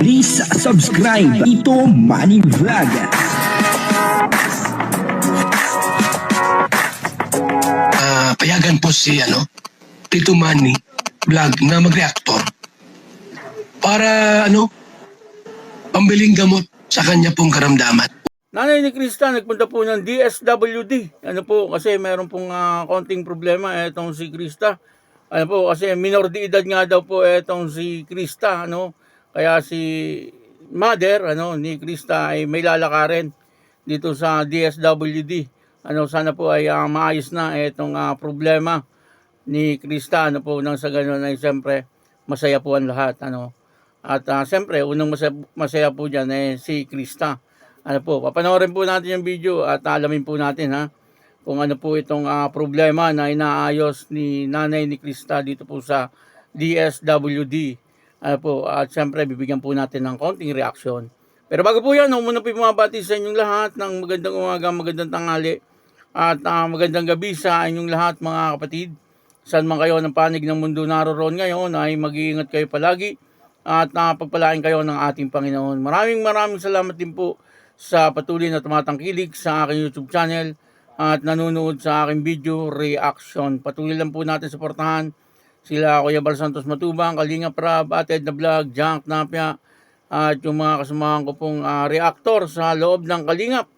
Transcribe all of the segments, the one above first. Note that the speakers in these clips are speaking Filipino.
Please subscribe Tito Manny Vlog. Payagan po si Tito Manny Vlog na mag-reactor para pambiling gamot sa kanya pong karamdaman. Nanay ni Krista nagpunta po ng DSWD. Kasi meron pong konting problema etong si Krista. Kasi minor de edad nga daw po etong si Krista, Kaya si mother, ni Krista ay may lalakarin dito sa DSWD. Sana po ay maayos na etong problema ni Krista, nang sa ganun ay siyempre masaya po ang lahat, At siyempre, unang masaya po diyan si Krista. Papanoorin po natin yung video at alamin po natin kung ano po itong problema na inaayos ni nanay ni Krista dito po sa DSWD. At siyempre bibigyan po natin ng konting reaksyon. Pero bago po yan, muna po bumabati sa inyong lahat ng magandang umaga, magandang tanghali at magandang gabi sa inyong lahat mga kapatid. Saan man kayo ng panig ng mundo naroon ngayon ay mag-iingat kayo palagi at pagpalain kayo ng ating Panginoon. Maraming salamat din po sa patuloy na tumatangkilik sa aking YouTube channel at nanonood sa aking video reaction. Patuloy lang po natin suportahan sila Kuya Bal Santos Matubang, Kalinga Prab, Ated na Vlog, Junk Napia at yung mga kasamahan ko pong reactor sa loob ng Kalingap.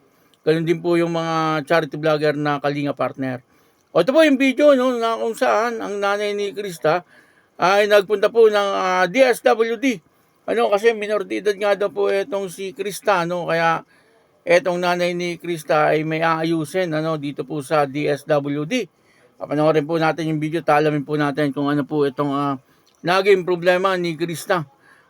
Ganun din po yung mga charity vlogger na Kalinga partner. Ito po yung video na kung saan ang nanay ni Krista ay nagpunta po ng DSWD. Kasi minor de edad nga daw po itong si Krista, Kaya etong nanay ni Krista ay may aayusin dito po sa DSWD. Panoorin po natin yung video, alamin po natin kung ano po itong naging problema ni Krista.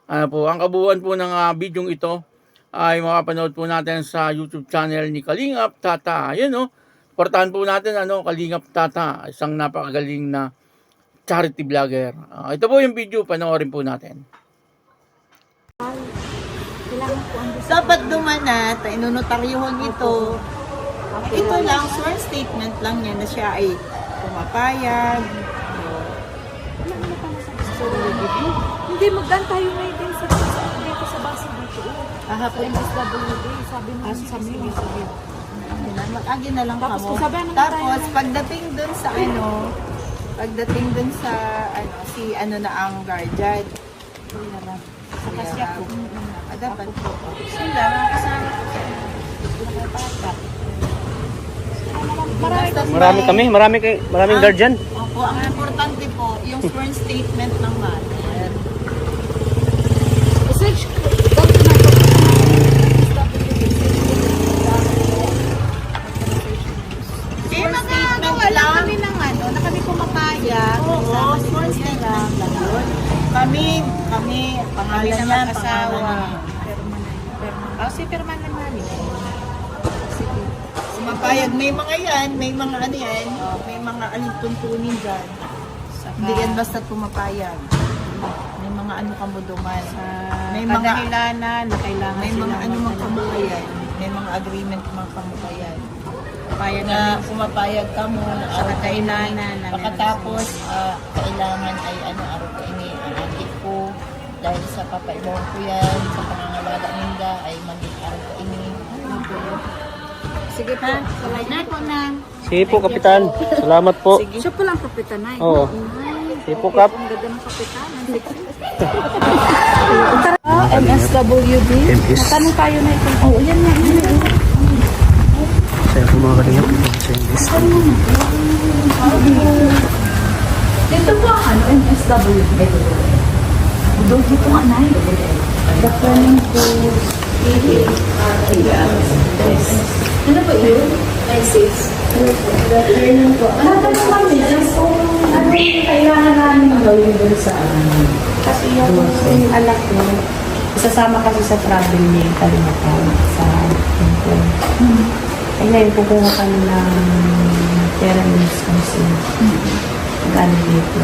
Ang kabuuan po ng bidyong ito ay makapanood po natin sa YouTube channel ni Kalingap Tata. Ayun portahan po natin Kalingap Tata, isang napakagaling na charity vlogger. Ito po yung video, panoorin po natin. Dapat dumanat, inunotaryuhan ito. Ito lang, sworn statement lang niya na siya ay pumapayag. Hindi, magdan tayo ngayon din sa dito sa base dito. Kahapon SWD, sabi mo sa amin. mag-agi na lang Tapos kamo. kung sabi, Tapos pagdating dun sa si na ang guardian. Sa kasya ko. Dapat po. Sila, kasama ko sa Maraming guardian. Opo, ang importante po, yung sworn statement ng mother. Search ko. Magagawa lang kami ng na kami pumapayag. Oo, sworn statement lang yun. Kami, pangalan niya, asawa. Si permanent namin. Mapayag, may mga yan, may mga may mga alituntunin dyan. Hindi yan basta pumapayag. May mga kamuduman. May mga kadahilanan na kailangan may mga mang kamukayan. May mga agreement mga kamukayan. Papayag na pumapayag ka mo sa kadahilanan. Pagkatapos, kailangan ay araw ka ini ang agit ko. Dahil sa papaibawang ko yan, sa pangangalaga ninda ay maging araw ka ini. Sige po. Salamat po na. Sige po, Kapitan. Salamat po. Siya po lang kapitan ay. Oo. Sige po, Kap. Ang ganda ng kapitan. MSWD. Natanong tayo na ito. Oo, yan nga. Saya po mga Kalingap. Dito po ang MSWD. Doon dito nga na the planning to ano ba yun? ISIS. Planning po. Natanong kami kung ano yung kailangan namin gawin doon sa kasi yung anak ko, isasama kasi sa travel niya yung Kalimatan sa temple. Ay ngayon kukuha kami ng pera ng Wisconsin. Magkano dito.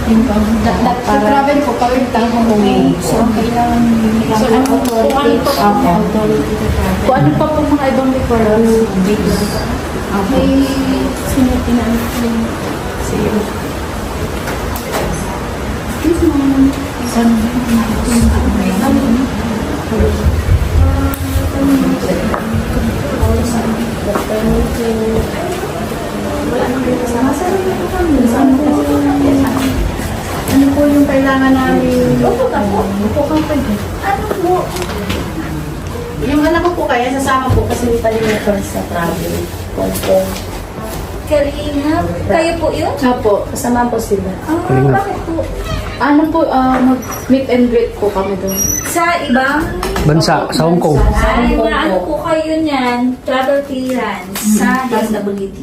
Para travel ko, pagkintang ko uwi. So, kailangan ang authority. Kung ano pa po mga ibang referrals, may sinutinaan ko. Sige. Excuse me. po ka pwede. Ano po? Yung anak ko po kaya sasama po kasi may palimutan sa travel. Kung Kalingap. Kayo po yun? Opo, kasama po sila. Bakit po? Ano po, mag-meet and greet po kami doon. Sa ibang Bansa, sa Hong Kong. ay, ano po kayo niyan? Travel clearance sa DSWD.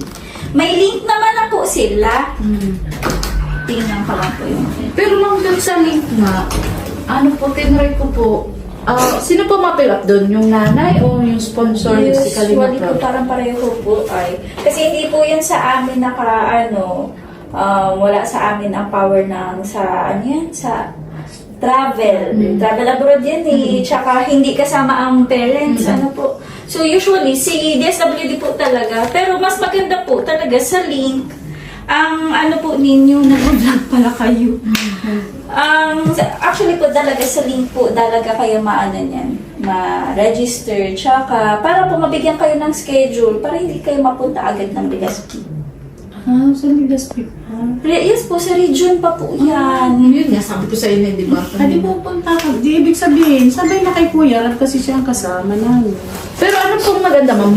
May link naman na po sila. Tingnan ko lang po yung Pero lang doon sa link nga, ano po, tinry ko po, sino po ma-fill up doon? Yung nanay o yung sponsor si Kalina Usually po Pro? parang pareho po ay. Kasi hindi po yun sa amin wala sa amin ang power ng sa travel. Travel abroad yan eh. Tsaka hindi kasama ang parents. Ano po. So usually, si DSWD po talaga. Pero mas maganda po talaga sa link. Ang ano po ninyo, nag-vlog pala kayo. Actually po talaga sa link po talaga kayo ma-register. Tsaka para po mabigyan kayo ng schedule para hindi kayo mapunta agad ng Legazpi. Sa Legazpi. Yes po, sa region pa po yan. Yun nga, sabi ko sa inyo, di ba? Hindi pupunta ka. Di ibig sabihin, sabay na kay Kuya Rab kasi siya ang kasama namin. Pero ano pong maganda, ma'am?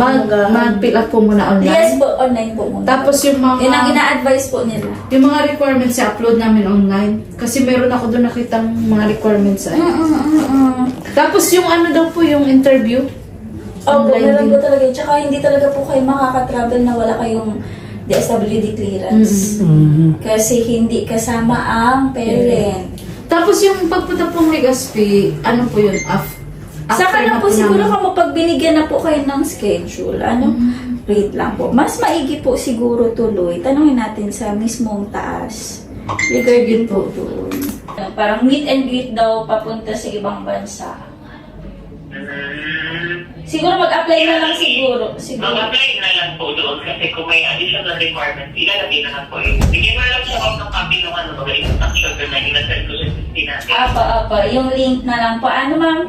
Mag-fill up po muna online. Yes po, online po muna. Tapos yung mga... Yun ang ina-advise po nila. Yung mga requirements i-upload namin online. Kasi meron ako doon nakitang mga requirements ay. Tapos yung ano daw po, yung interview. Opo, Online meron din. po talaga. Tsaka hindi talaga po kayo makaka-travel na wala kayong DSWD clearance. Kasi hindi kasama ang parent. Tapos yung pagpunta pong Legazpi, ano po yun? Saka na po siguro namin. kamo pag binigyan na po kayo ng schedule, rate lang po. Mas maigi po siguro tuloy. Tanungin natin sa mismong taas. Regarding po doon. Parang meet and greet daw papunta sa ibang bansa. Siguro mag-apply na lang siguro. Mag-apply na lang po doon kasi kung may additional requirements, ilalagay na lang po yun. Bigyan mo na lang siya ng copy ng instruction na inasal ko sa system natin. Apa. Yung link na lang po. Ano, ma'am?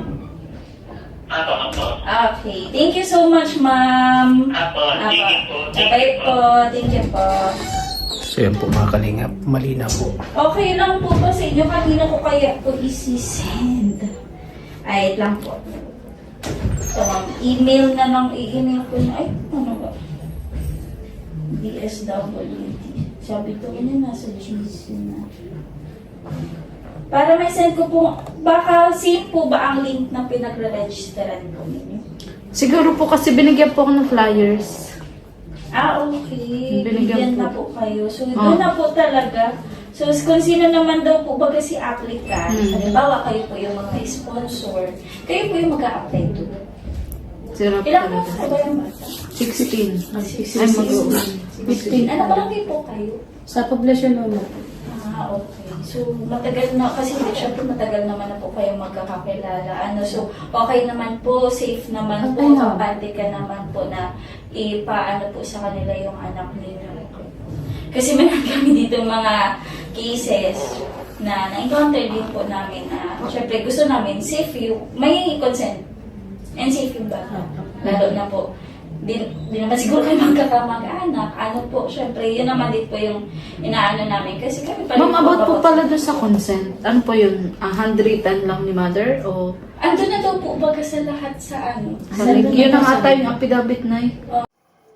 Apo. Okay. Thank you so much, ma'am. Apo, sige po. Bye po. Thank you po. So yan po mga kalingap, malinaw po. Okay lang po ba sa inyo? Kanina ko kaya po isi-send. Ay, lang po. So, email na lang, i-email ko na. Ay, ano ba? DSWD. Sabi ko, yun nasa GC na. Para may send ko po, baka same po ba ang link na pinagre-registeran ko ninyo? Siguro po kasi binigyan po ako ng flyers. Okay. Binigyan Bigyan na po. po kayo. So, doon na po talaga. So, kung sino naman daw po baga si applicant, halimbawa kayo po yung mga sponsor, kayo po yung mag-a-apply doon. Sarap Ilang po talaga. po ba yung bata? 16. Ay, 15. Ano ba lang po kayo? Sa poblasyon naman. Okay. So, matagal na, kasi syempre matagal naman na po kayo magkakakilala. So, okay naman po, safe naman po, Okay naman. kampante ka naman po na ipaano po sa kanila yung anak ninyo. Kasi meron kami dito mga cases na na-encounter din po namin na syempre gusto namin safe yung, may consent and safe yung bata. Lalo na po, di naman siguro kayo magkakamag-anak. Ano po, syempre, yun naman din po yung inaano namin. Kasi kami pa rin Ma'am, about po pala doon sa consent. Ano po yun? Handwritten lang ni mother? O Ando na daw po baga sa lahat sa ano. sa link? Yun ang ata yung affidavit na eh.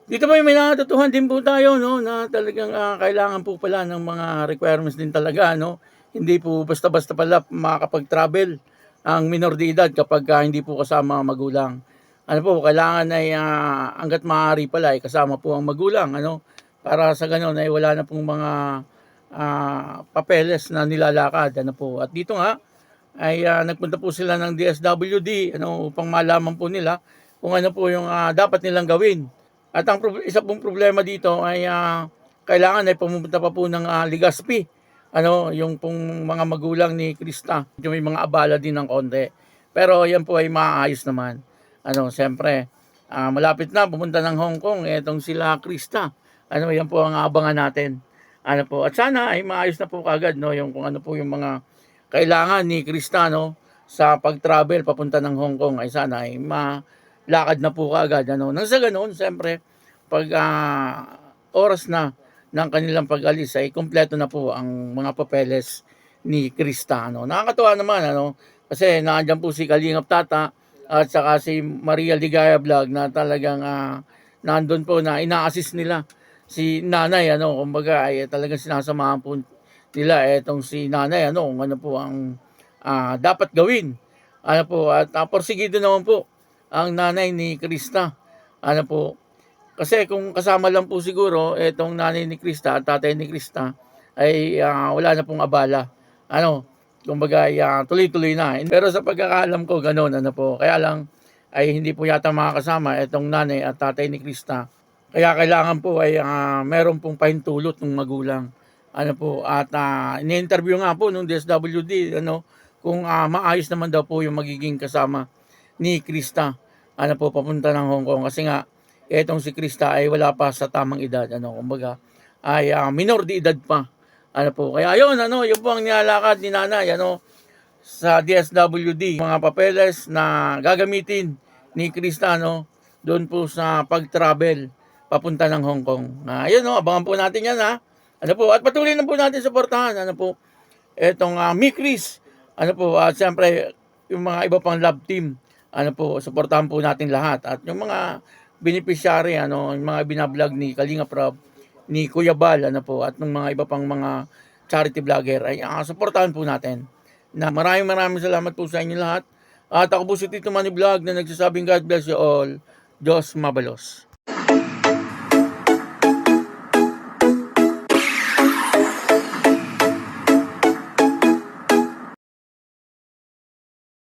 Dito ba may natutuhan din po tayo, no, na talagang kailangan po pala ng mga requirements din talaga, no. Hindi po basta-basta pala makakapag-travel ang minor de edad kapag hindi po kasama ang magulang. Ano po, kailangan ay hangga't maaari pala ay kasama po ang magulang, ano, para sa ganoon ay wala na pong mga papeles na nilalakad, ano po. At dito nga ay nagpunta po sila ng DSWD, ano, upang malaman po nila kung ano po yung dapat nilang gawin. At ang isa pong problema dito ay kailangan ay pumunta pa po ng Legazpi. Ano, yung pong mga magulang ni Krista, yung may mga abala din ng konti. Pero yan po ay maayos naman. Ano, siyempre, malapit na pumunta ng Hong Kong etong sila Krista. Ano, yan po ang abangan natin. Ano po, at sana ay maayos na po kagad, no, yung kung ano po yung mga kailangan ni Krista, no, sa pag-travel papunta ng Hong Kong ay sana ay lakad na po kaagad, ano. Nang sa ganoon, siyempre, pag oras na ng kanilang pag-alis ay kompleto na po ang mga papeles ni Krista, ano. Nakakatuwa naman, ano, Kasi nandiyan po si Kalingap Tata at saka si Maria Ligaya Vlog na talagang nandun po na ina-assist nila si nanay, ano, kumbaga ay talagang sinasamahan po nila etong si nanay, ano, kung ano po ang dapat gawin. Ano po, at porsigido naman po ang nanay ni Krista. Ano po, kasi kung kasama lang po siguro etong nanay ni Krista at tatay ni Krista ay wala na pong abala. Ano, kumbaga ay tuloy-tuloy na. Pero sa pagkakaalam ko ganoon, ano po, kaya lang ay hindi po yata makakasama etong nanay at tatay ni Krista. Kaya kailangan po ay meron pong pahintulot ng magulang. Ano po, at ini-interview nga po nung DSWD, ano, kung maayos naman daw po yung magiging kasama ni Krista, ano po, papunta ng Hong Kong. Kasi nga, etong si Krista ay wala pa sa tamang edad, ano, kumbaga, ay minor de edad pa. Ano po, kaya yun, ano, yun po ang nilalakad ni nanay, ano, sa DSWD. Mga papeles na gagamitin ni Krista, ano, doon po sa pag-travel papunta ng Hong Kong. Ayun, no, abangan po natin yan, ha. Ano po, at patuloy na po natin suportahan, ano po, etong Mi Chris, ano po, at siyempre, yung mga iba pang love team, ano po, suportahan po natin lahat. At yung mga beneficiary, ano, yung mga binablog ni Kalinga Prab, ni Kuya Bal, ano po, at ng mga iba pang mga charity vlogger, ay suportahan po natin. Na maraming salamat po sa inyo lahat. At ako po si Tito Manny Vlog na nagsasabing God bless you all. Diyos mabalos.